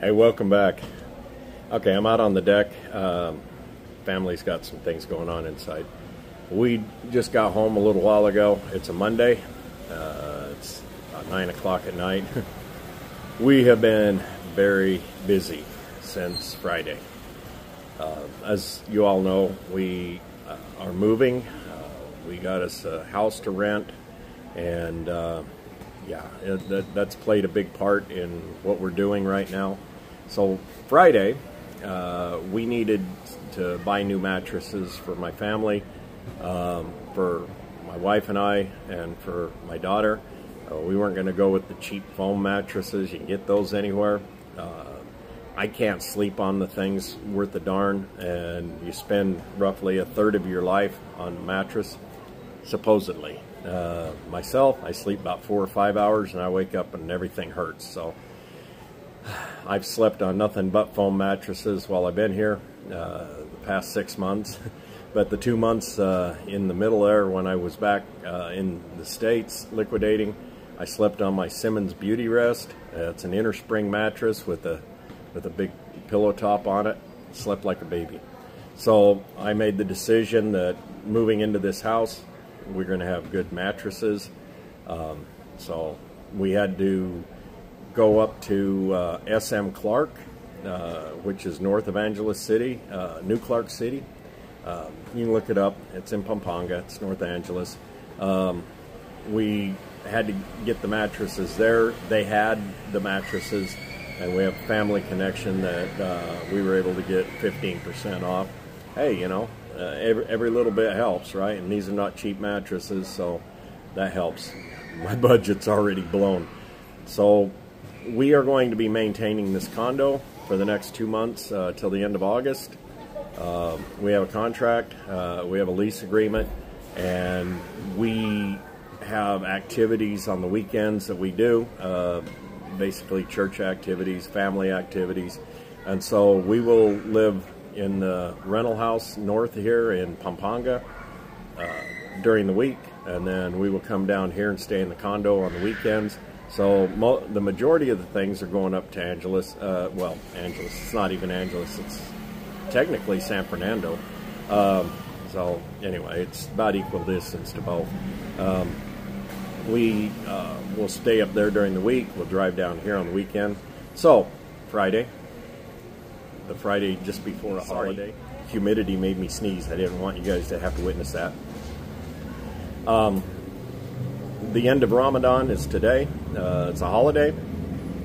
Hey, welcome back. Okay, I'm out on the deck. Family's got some things going on inside. We just got home a little while ago. It's a Monday. It's about 9 o'clock at night. We have been very busy since Friday. As you all know, we are moving. We got us a house to rent, and that's played a big part in what we're doing right now. So Friday, we needed to buy new mattresses for my family, for my wife and I, and for my daughter. We weren't going to go with the cheap foam mattresses. You can get those anywhere. I can't sleep on the things worth a darn, and you spend roughly a third of your life on a mattress, supposedly. Myself, I sleep about 4 or 5 hours, and I wake up and everything hurts. So I've slept on nothing but foam mattresses while I've been here, the past 6 months. But the 2 months in the middle there, when I was back in the States liquidating, I slept on my Simmons Beauty Rest. It's an inner spring mattress with a big pillow top on it. Slept like a baby. So I made the decision that moving into this house, we're going to have good mattresses. So we had to go up to SM Clark, which is north of Angeles City, New Clark City. You can look it up. It's in Pampanga. It's North Angeles. We had to get the mattresses there. They had the mattresses, and we have a family connection that we were able to get 15% off. Hey, you know, every little bit helps, right? And these are not cheap mattresses, so that helps. My budget's already blown. So we are going to be maintaining this condo for the next 2 months till the end of August. We have a contract, we have a lease agreement, and we have activities on the weekends that we do, basically church activities, family activities. And so we will live in the rental house north here in Pampanga during the week, and then we will come down here and stay in the condo on the weekends. So the majority of the things are going up to Angeles. Well, Angeles, it's not even Angeles, it's technically San Fernando. So anyway, it's about equal distance to both. We will stay up there during the week. We'll drive down here on the weekend. So Friday, the Friday just before a holiday, humidity made me sneeze. I didn't want you guys to have to witness that. The end of Ramadan is today. It's a holiday.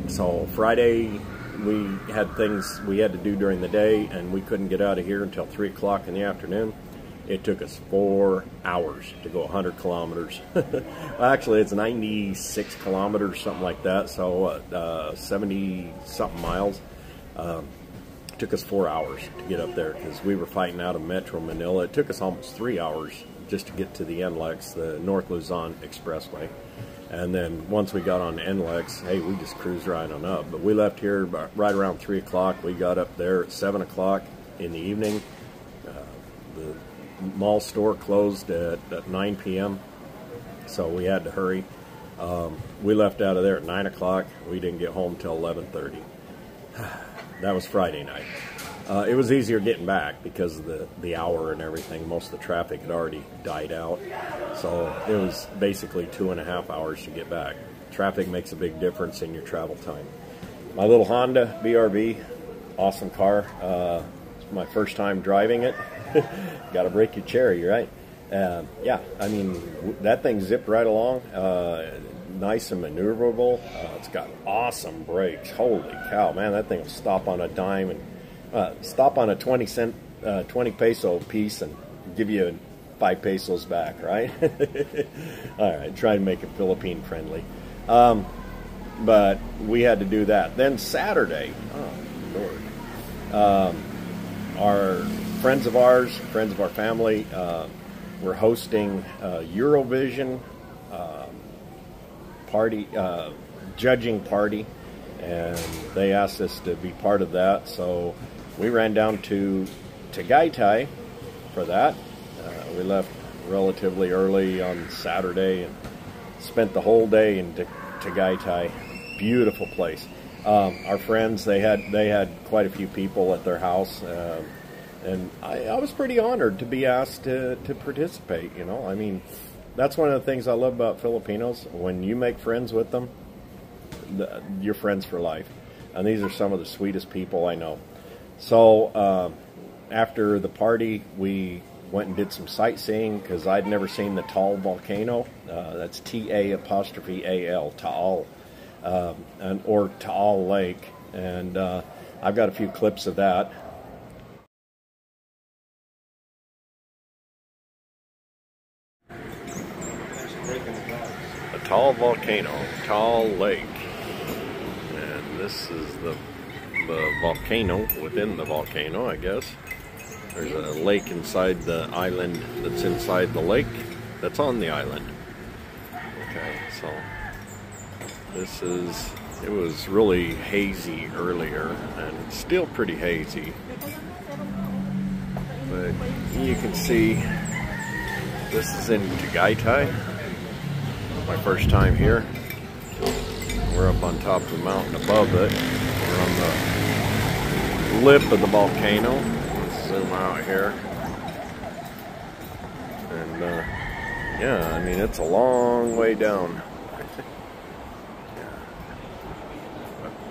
So Friday we had things we had to do during the day, and we couldn't get out of here until 3 o'clock in the afternoon. It took us 4 hours to go 100 kilometers. Actually, it's 96 kilometers, something like that. So 70-something miles. It took us 4 hours to get up there because we were fighting out of Metro Manila. It took us almost 3 hours just to get to the NLEX, the North Luzon Expressway. And then once we got on NLEX, hey, we just cruised right on up. But we left here right around 3 o'clock. We got up there at 7 o'clock in the evening. The mall store closed at 9 p.m., so we had to hurry. We left out of there at 9 o'clock. We didn't get home till 11:30. That was Friday night. It was easier getting back because of the hour and everything. Most of the traffic had already died out. So it was basically 2.5 hours to get back. Traffic makes a big difference in your travel time. My little Honda BRV, awesome car. It's my first time driving it. Got to break your cherry, right? Yeah, I mean, that thing zipped right along. Nice and maneuverable. It's got awesome brakes. Holy cow, man, that thing will stop on a dime and stop on a 20 peso piece and give you 5 pesos back, right? All right, try to make it Philippine friendly. But we had to do that. Then Saturday, oh Lord, our friends of our family, were hosting a Eurovision party, judging party, and they asked us to be part of that. So we ran down to Tagaytay for that. We left relatively early on Saturday and spent the whole day in Tagaytay. Beautiful place. Our friends, they had quite a few people at their house, and I was pretty honored to be asked to participate. You know, I mean, that's one of the things I love about Filipinos. When you make friends with them, you're friends for life. And these are some of the sweetest people I know. So after the party, we went and did some sightseeing because I'd never seen the Taal volcano. That's T-A'-Al, Taal, or Taal Lake. And I've got a few clips of that. A Taal volcano, Taal Lake. And this is the volcano within the volcano, I guess. There's a lake inside the island that's inside the lake that's on the island. Okay, so it was really hazy earlier, and it's still pretty hazy. But you can see this is in Tagaytay. My first time here. We're up on top of the mountain above it. We're on the lip of the volcano. Let's zoom out here. And yeah, I mean, it's a long way down.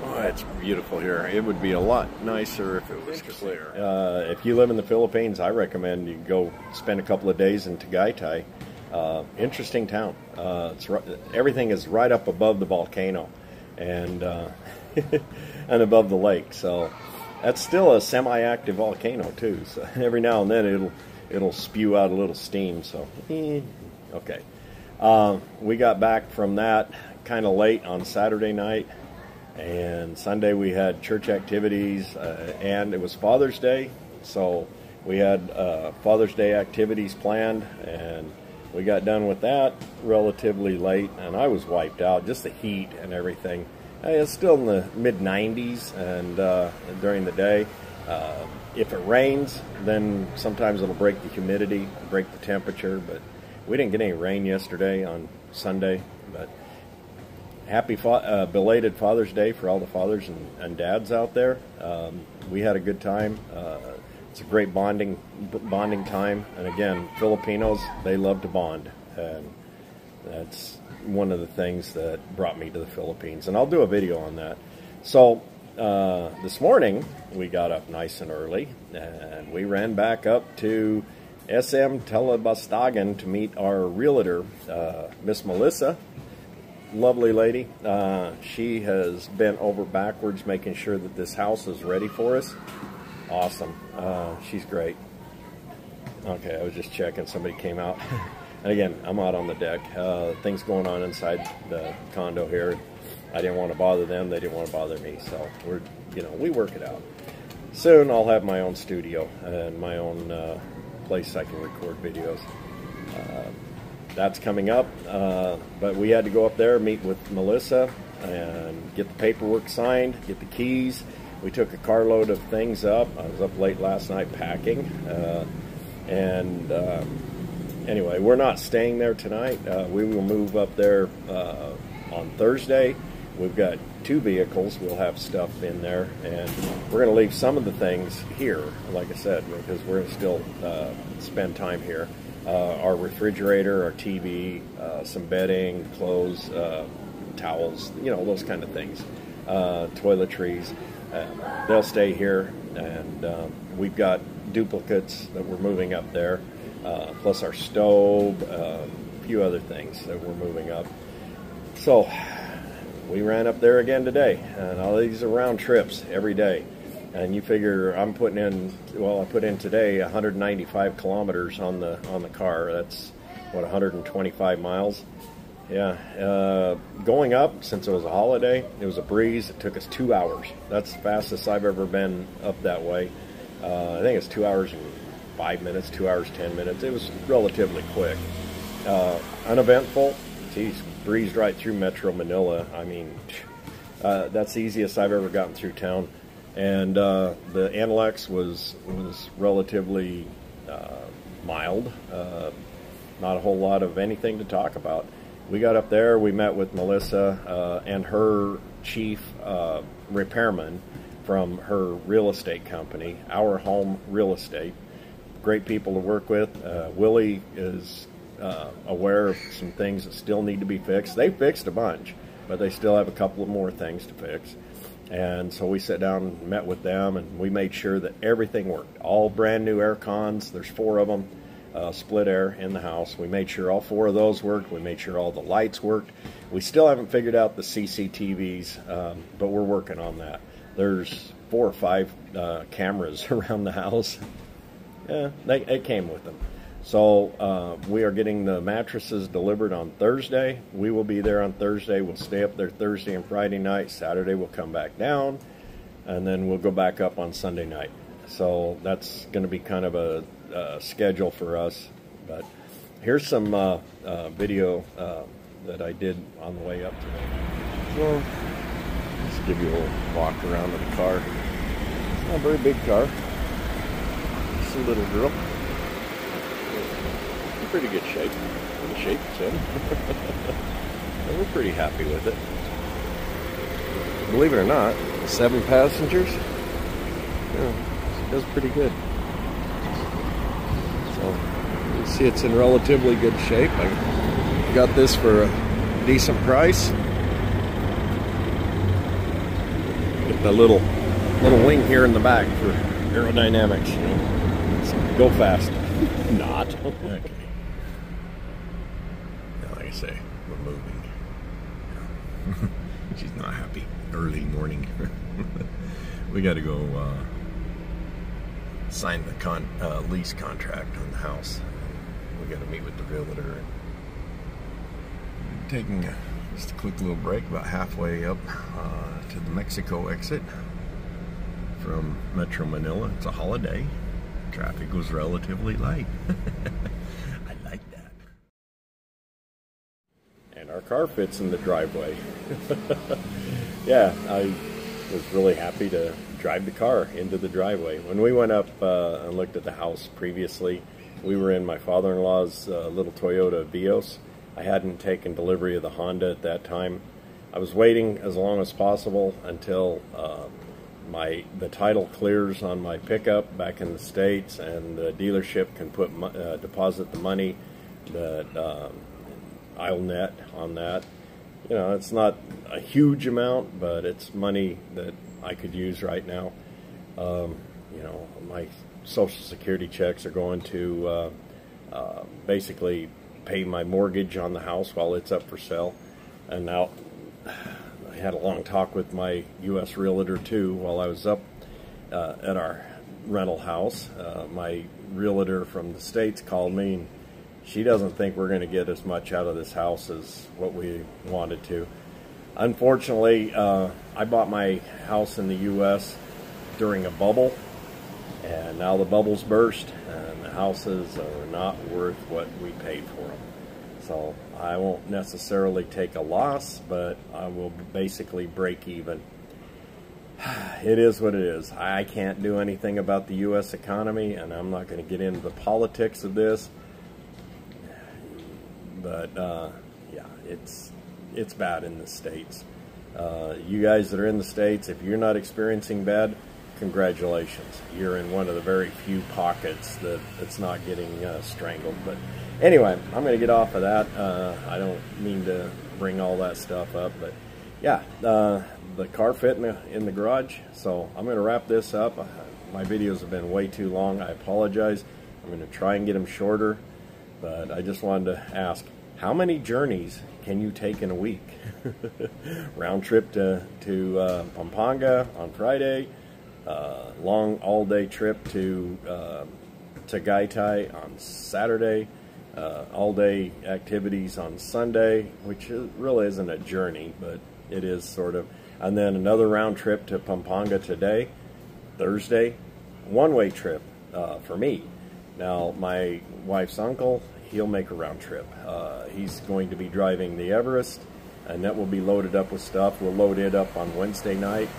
Oh, it's beautiful here. It would be a lot nicer if it was clear. If you live in the Philippines, I recommend you go spend a couple of days in Tagaytay. Interesting town. Everything is right up above the volcano and and above the lake. So that's still a semi-active volcano too. So every now and then it'll spew out a little steam. So okay. We got back from that kind of late on Saturday night, and Sunday we had church activities, and it was Father's Day, so we had Father's Day activities planned, and we got done with that relatively late, and I was wiped out, just the heat and everything. It's still in the mid-90s and during the day. If it rains, then sometimes it'll break the humidity, break the temperature, but we didn't get any rain yesterday on Sunday. But happy belated Father's Day for all the fathers and dads out there. We had a good time. It's a great bonding time, and again, Filipinos, they love to bond, and that's one of the things that brought me to the Philippines, and I'll do a video on that. So this morning we got up nice and early, and we ran back up to SM Telebastagan to meet our realtor, Miss Melissa. Lovely lady. She has bent over backwards making sure that this house is ready for us. Awesome. She's great. Okay, I was just checking. Somebody came out. And again, I'm out on the deck. Things going on inside the condo here. I didn't want to bother them. They didn't want to bother me. So we work it out. Soon I'll have my own studio and my own place I can record videos. That's coming up. But we had to go up there, meet with Melissa, and get the paperwork signed, get the keys. We took a carload of things up. I was up late last night packing. Anyway, we're not staying there tonight. We will move up there on Thursday. We've got 2 vehicles. We'll have stuff in there. And we're going to leave some of the things here, like I said, because we're going to still spend time here. Our refrigerator, our TV, some bedding, clothes, towels, those kind of things. Toiletries. They'll stay here, and we've got duplicates that we're moving up there, plus our stove, a few other things that we're moving up. So we ran up there again today, and all these are round trips every day. And you figure I'm putting in, I put in today 195 kilometers on the car. That's what, 125 miles. Yeah, going up, since it was a holiday, it was a breeze. It took us 2 hours. That's the fastest I've ever been up that way. I think it's 2 hours and 5 minutes, 2 hours, 10 minutes. It was relatively quick. Uneventful. Geez, breezed right through Metro Manila. I mean, that's the easiest I've ever gotten through town. And the allake was relatively mild. Not a whole lot of anything to talk about. We got up there, we met with Melissa and her chief repairman from her real estate company, Our Home Real Estate. Great people to work with. Willie is aware of some things that still need to be fixed. They fixed a bunch, but they still have a couple of more things to fix. And so we sat down and met with them, and we made sure that everything worked. All brand new air cons, there's 4 of them, split air in the house. We made sure all 4 of those worked. We made sure all the lights worked. We still haven't figured out the CCTVs, but we're working on that. There's 4 or 5 cameras around the house. Yeah, it came with them. So we are getting the mattresses delivered on Thursday. We will be there on Thursday. We'll stay up there Thursday and Friday night. Saturday we'll come back down, and then we'll go back up on Sunday night. So that's going to be kind of a schedule for us. But here's some video that I did on the way up today. So let's give you a little walk around in the car. It's not a very big car. It's a little girl. Pretty good shape for the shape it's in. And we're pretty happy with it. Believe it or not, 7 passengers. Yeah, it does pretty good. So you see it's in relatively good shape. I got this for a decent price. Get the little wing here in the back for aerodynamics. You know, so go fast. Not. Okay. Say we're moving. She's not happy. Early morning. We got to go sign the lease contract on the house. We got to meet with the realtor. Taking just a quick little break, about halfway up to the Mexico exit from Metro Manila. It's a holiday. Traffic was relatively light. I like that. And our car fits in the driveway. Yeah, I was really happy to drive the car into the driveway. When we went up and looked at the house previously, we were in my father-in-law's little Toyota Vios. I hadn't taken delivery of the Honda at that time. I was waiting as long as possible until the title clears on my pickup back in the States, and the dealership can put deposit the money that I'll net on that. You know, it's not a huge amount, but it's money that I could use right now. You know, my Social Security checks are going to basically pay my mortgage on the house while it's up for sale. And now I had a long talk with my U.S. realtor too while I was up at our rental house. My realtor from the States called me, and she doesn't think we're going to get as much out of this house as what we wanted to. Unfortunately, I bought my house in the U.S. during a bubble, and now the bubble's burst, and the houses are not worth what we paid for them. So I won't necessarily take a loss, but I will basically break even. It is what it is. I can't do anything about the U.S. economy, and I'm not going to get into the politics of this. But yeah, it's bad in the States. You guys that are in the States, if you're not experiencing bad, congratulations. You're in one of the very few pockets that it's not getting strangled. But anyway, I'm going to get off of that. I don't mean to bring all that stuff up, but yeah, the car fit in the garage. So I'm going to wrap this up. My videos have been way too long. I apologize. I'm going to try and get them shorter. But I just wanted to ask, how many journeys can you take in a week? Round trip to Pampanga on Friday, long all-day trip to Tagaytay on Saturday, all-day activities on Sunday, which really isn't a journey, but it is sort of. And then another round trip to Pampanga today, Thursday, one-way trip for me. Now, my wife's uncle, he'll make a round trip. He's going to be driving the Everest, and that will be loaded up with stuff. We'll load it up on Wednesday night.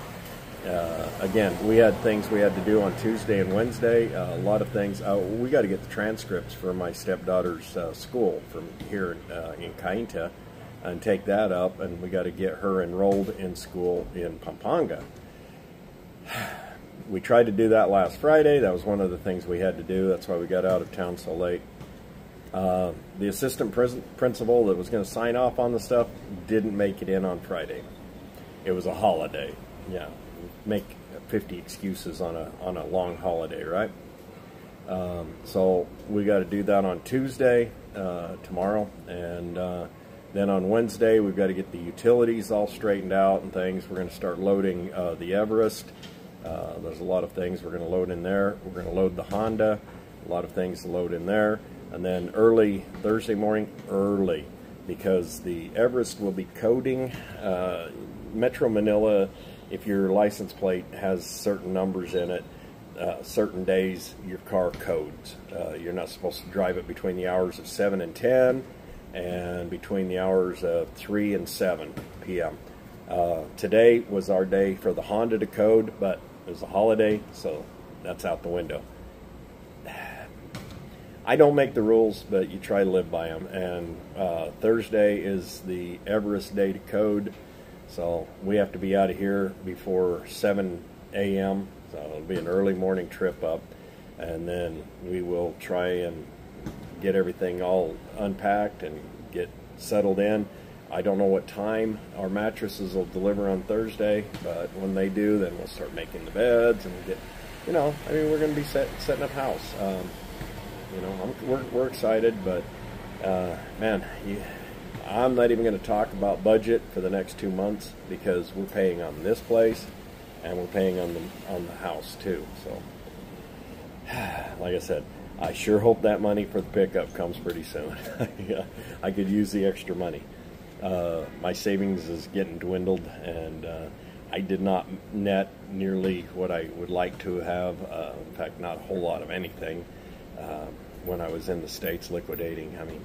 Again, we had things we had to do on Tuesday and Wednesday, a lot of things. We got to get the transcripts for my stepdaughter's school from here in Cainta and take that up, and we got to get her enrolled in school in Pampanga. We tried to do that last Friday. That was one of the things we had to do. That's why we got out of town so late. The assistant principal that was going to sign off on the stuff didn't make it in on Friday. It was a holiday. Yeah, make 50 excuses on a long holiday, right? So we got to do that on Tuesday, tomorrow, and then on Wednesday we've got to get the utilities all straightened out and things. We're going to start loading the Everest. There's a lot of things we're going to load in there. We're going to load the Honda, a lot of things to load in there. And then early Thursday morning, because the Everest will be coding. Metro Manila, if your license plate has certain numbers in it, certain days your car codes. You're not supposed to drive it between the hours of 7 and 10 and between the hours of 3 and 7 p.m. Today was our day for the Honda to code, but it was a holiday, so that's out the window. I don't make the rules, but you try to live by them. And Thursday is the Everest day to code, so we have to be out of here before 7 a.m. So it'll be an early morning trip up, and then we will try and get everything all unpacked and get settled in. I don't know what time our mattresses will deliver on Thursday, but when they do, then we'll start making the beds and get, I mean, we're going to be setting up house. We're excited, but man, I'm not even going to talk about budget for the next 2 months because we're paying on this place and we're paying on the house too. So, like I said, I sure hope that money for the pickup comes pretty soon. I could use the extra money. My savings is getting dwindled, and I did not net nearly what I would like to have. In fact, not a whole lot of anything. When I was in the States liquidating, I mean,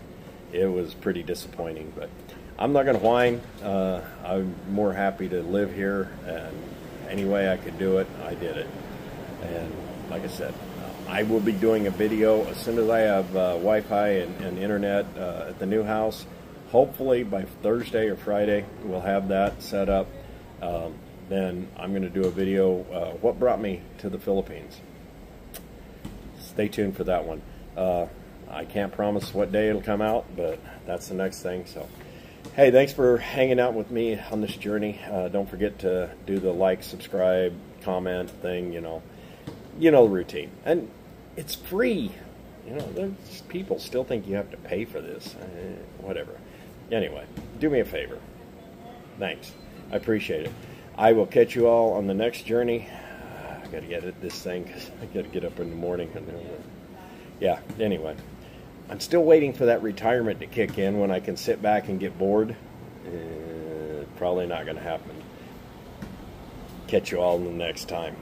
it was pretty disappointing, but I'm not going to whine. I'm more happy to live here, and any way I could do it, I did it. And like I said, I will be doing a video as soon as I have Wi-Fi and internet at the new house. Hopefully by Thursday or Friday, we'll have that set up. Then I'm going to do a video, what brought me to the Philippines. Stay tuned for that one. I can't promise what day it'll come out, but that's the next thing. So, hey, thanks for hanging out with me on this journey. Don't forget to do the like, subscribe, comment thing, you know the routine. And it's free. There's people still think you have to pay for this. Whatever. Anyway, do me a favor. Thanks. I appreciate it. I will catch you all on the next journey. I got to get at this thing because I got to get up in the morning. Yeah, anyway. I'm still waiting for that retirement to kick in when I can sit back and get bored. Probably not going to happen. Catch you all in the next time.